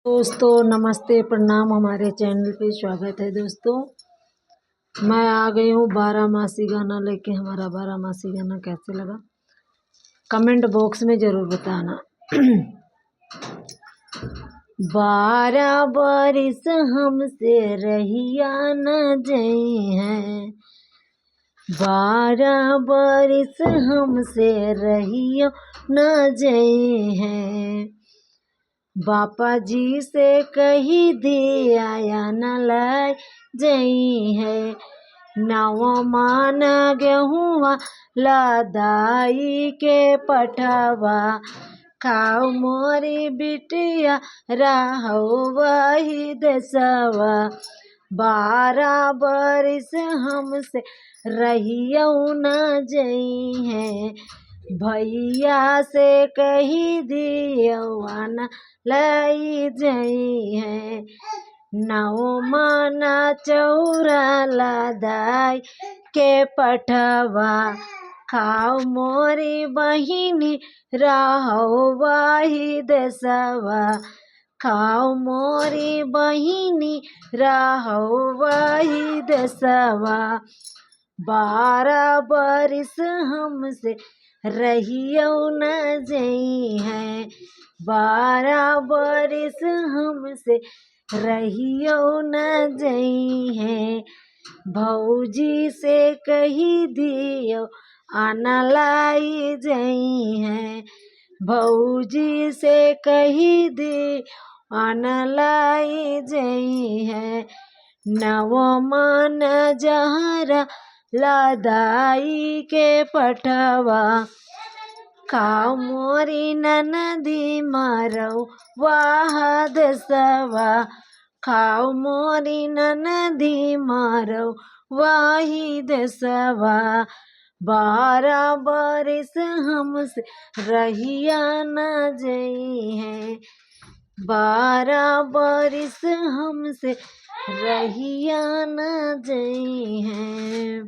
दोस्तों नमस्ते प्रणाम, हमारे चैनल पे स्वागत है। दोस्तों मैं आ गई हूँ बारामासी गाना लेके। हमारा बारामासी गाना कैसे लगा कमेंट बॉक्स में ज़रूर बताना। 12 बरिस हमसे रहिया न जई हैं, 12 बरिस हमसे रहियो न जई हैं। बापा जी से कही दिया न लाई जई है, नव मान गेहुआ लदाई के पठवा, खाओ मोरी बिटिया रहो वही देसवा। 12 बरिस हमसे रहियो न जई है, भैया से कही दिया न लाई जई है, नौ माना चौरा लदाई के पठवा, खाओ मोरी बहिनी रहो वही देसवा, खाओ मोरी बहिनी रहो वही देसवा। 12 बरिस हमसे रहियो न जई है, 12 बरिस हमसे रहियो न जई है, भौजी से कही दियो आना लाई जई है, भौजी से कही दियो आना लाई जई है, नव मान जहरा लदाई के पठवा, खाओ मोरी ननदी मारो वाह देसवा, खाओ मोरी ननदी मारो वाही देसवा। 12 बरिस हमसे रहिया न जई है, 12 बरिस हमसे रहिया न जई है।